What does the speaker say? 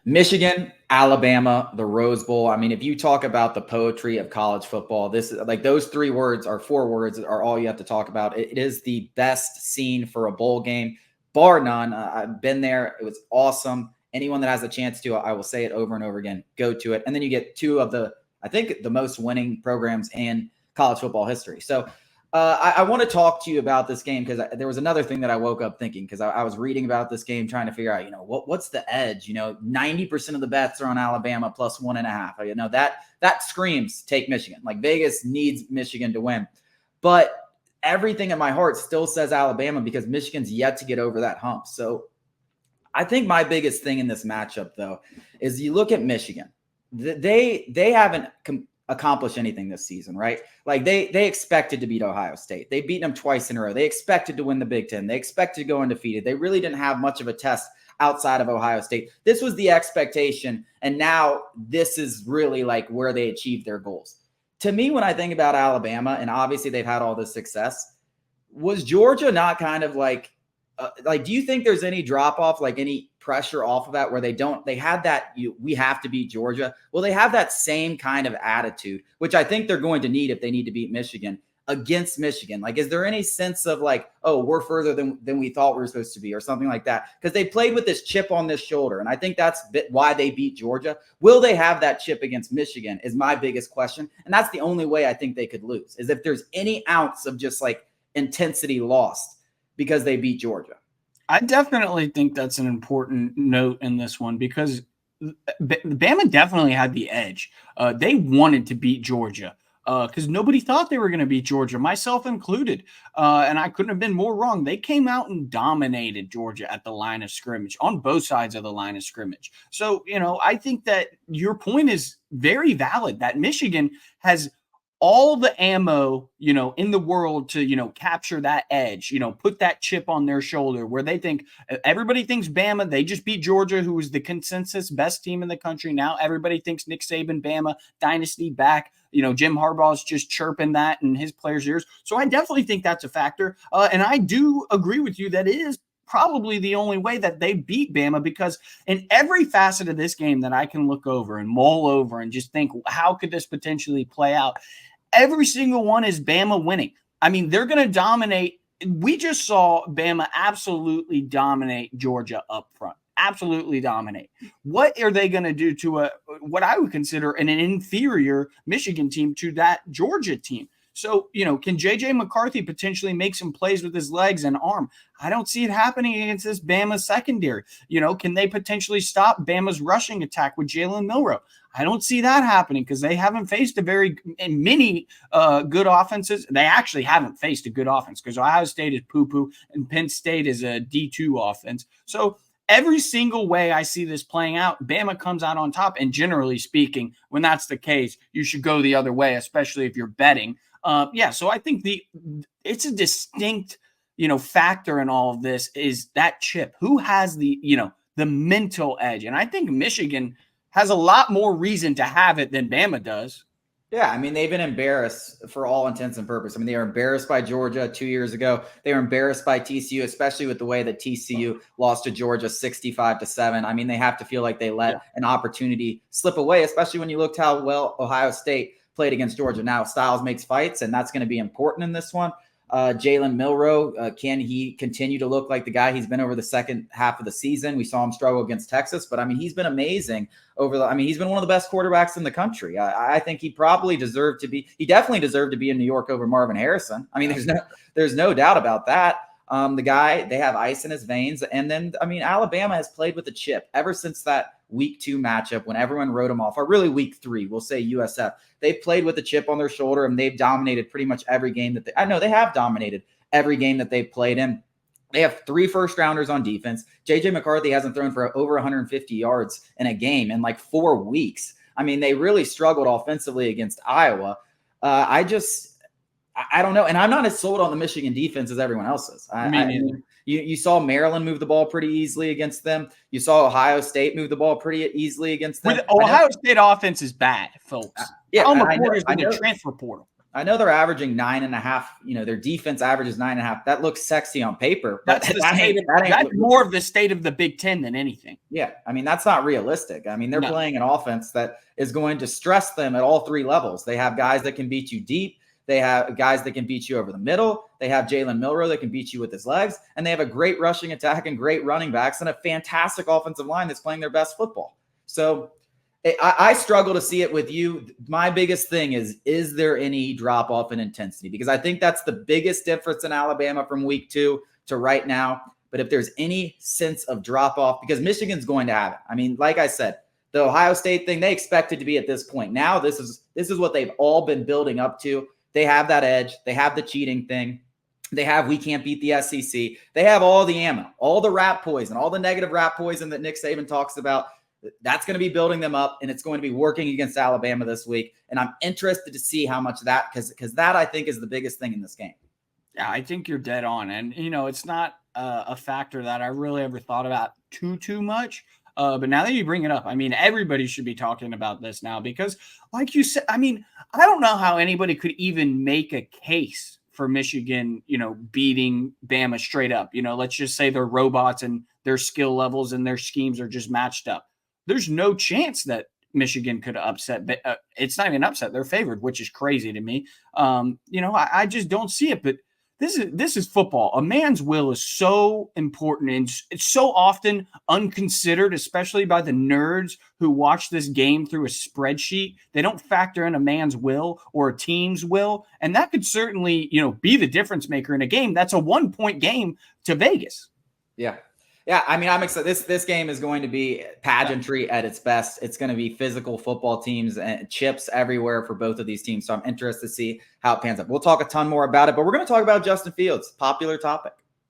Michigan, Alabama, the Rose Bowl. I mean, if you talk about the poetry of college football, this is like those 3 words or 4 words are all you have to talk about. It is the best scene for a bowl game, bar none. I've been there. It was awesome. Anyone that has a chance to, I will say it over and over again, go to it. And then you get two of I think, the most winning programs in college football history. So I want to talk to you about this game because there was another thing that I woke up thinking because I was reading about this game, trying to figure out, what's the edge? 90% of the bets are on Alabama plus 1.5. That screams take Michigan. Like Vegas needs Michigan to win, but everything in my heart still says Alabama because Michigan's yet to get over that hump. So I think my biggest thing in this matchup, though, is you look at Michigan. They haven't accomplish anything this season, right? Like they expected to beat Ohio State. They beat them twice in a row. They expected to win the Big Ten. They expected to go undefeated. They really didn't have much of a test outside of Ohio State. This was the expectation. And now this is really like where they achieved their goals. To me, when I think about Alabama, and obviously they've had all this success, was Georgia not kind of like, do you think there's any drop off, like any pressure off of that where they had that, we have to beat Georgia? Well, they have that same kind of attitude, which I think they're going to need if they need to beat Michigan against Michigan. Like, is there any sense of like, oh, we're further than we thought we were supposed to be or something like that? Because they played with this chip on this shoulder. And I think that's why they beat Georgia. Will they have that chip against Michigan is my biggest question. And that's the only way I think they could lose is if there's any ounce of just like intensity lost because they beat Georgia. I definitely think that's an important note in this one because Bama definitely had the edge. They wanted to beat Georgia because nobody thought they were going to beat Georgia, myself included. And I couldn't have been more wrong. They came out and dominated Georgia at the line of scrimmage, on both sides of the line of scrimmage. So, I think that your point is very valid, that Michigan has all the ammo, in the world to, capture that edge, put that chip on their shoulder where they think everybody thinks Bama, they just beat Georgia, who was the consensus best team in the country. Now everybody thinks Nick Saban, Bama, dynasty back. Jim Harbaugh is just chirping that in his players' ears. So I definitely think that's a factor. And I do agree with you that it is probably the only way that they beat Bama because in every facet of this game that I can look over and mull over and just think, how could this potentially play out? Every single one is Bama winning. I mean, they're going to dominate. We just saw Bama absolutely dominate Georgia up front. Absolutely dominate. What are they going to do to what I would consider an inferior Michigan team to that Georgia team? So, can J.J. McCarthy potentially make some plays with his legs and arm? I don't see it happening against this Bama secondary. Can they potentially stop Bama's rushing attack with Jalen Milroe? I don't see that happening because they haven't faced many good offenses. They actually haven't faced a good offense because Ohio State is poo-poo and Penn State is a D2 offense. So every single way I see this playing out, Bama comes out on top. And generally speaking, when that's the case, you should go the other way, especially if you're betting. So I think it's a distinct, factor in all of this is that chip. Who has the mental edge? And I think Michigan has a lot more reason to have it than Bama does. Yeah, I mean, they've been embarrassed for all intents and purposes. I mean, they were embarrassed by Georgia 2 years ago. They were embarrassed by TCU, especially with the way that TCU lost to Georgia 65-7. I mean, they have to feel like they let an opportunity slip away, especially when you looked how well Ohio State played against Georgia. Now, Styles makes fights, and that's going to be important in this one. Jalen Milroe, can he continue to look like the guy he's been over the second half of the season? We saw him struggle against Texas, but I mean, he's been amazing he's been one of the best quarterbacks in the country. I think he definitely deserved to be in New York over Marvin Harrison. I mean, there's no doubt about that. The guy, they have ice in his veins. And then, I mean, Alabama has played with a chip ever since that week 2 matchup when everyone wrote them off, or really week 3, we'll say USF. They've played with a chip on their shoulder and they've dominated pretty much every game that they have dominated every game that they've played in. They have 3 first-rounders on defense. J.J. McCarthy hasn't thrown for over 150 yards in a game in like 4 weeks. I mean, they really struggled offensively against Iowa. I don't know. And I'm not as sold on the Michigan defense as everyone else is. You saw Maryland move the ball pretty easily against them. You saw Ohio State move the ball pretty easily against them. Ohio State offense is bad, folks. Yeah, Kyle McCord is in the transfer portal. I know they're averaging 9.5. Their defense averages 9.5. That looks sexy on paper, but that's more of the state of the Big Ten than anything. Yeah, I mean, that's not realistic. I mean, they're No. playing an offense that is going to stress them at all three levels. They have guys that can beat you deep. They have guys that can beat you over the middle. They have Jalen Milroe that can beat you with his legs. And they have a great rushing attack and great running backs and a fantastic offensive line that's playing their best football. So I struggle to see it with you. My biggest thing is there any drop off in intensity? Because I think that's the biggest difference in Alabama from week 2 to right now. But if there's any sense of drop off, because Michigan's going to have it. I mean, like I said, the Ohio State thing, they expected to be at this point. Now this is what they've all been building up to. They have that edge. They have the cheating thing. They have we can't beat the SEC. They have all the ammo, all the rat poison, all the negative rat poison that Nick Saban talks about. That's going to be building them up, and it's going to be working against Alabama this week. And I'm interested to see how much that, because that I think is the biggest thing in this game. Yeah, I think you're dead on. And, it's not a factor that I really ever thought about too much. But now that you bring it up, I mean, everybody should be talking about this now because, like you said, I mean, I don't know how anybody could even make a case for Michigan, beating Bama straight up. Let's just say they're robots and their skill levels and their schemes are just matched up. There's no chance that Michigan could upset. It's not even upset. They're favored, which is crazy to me. I just don't see it. But this is football. A man's will is so important and it's so often unconsidered, especially by the nerds who watch this game through a spreadsheet. They don't factor in a man's will or a team's will. And that could certainly, be the difference maker in a game. That's a 1-point game to Vegas. Yeah. Yeah, I mean, I'm excited. This game is going to be pageantry at its best. It's going to be physical football teams and chips everywhere for both of these teams. So I'm interested to see how it pans out. We'll talk a ton more about it, but we're going to talk about Justin Fields, popular topic.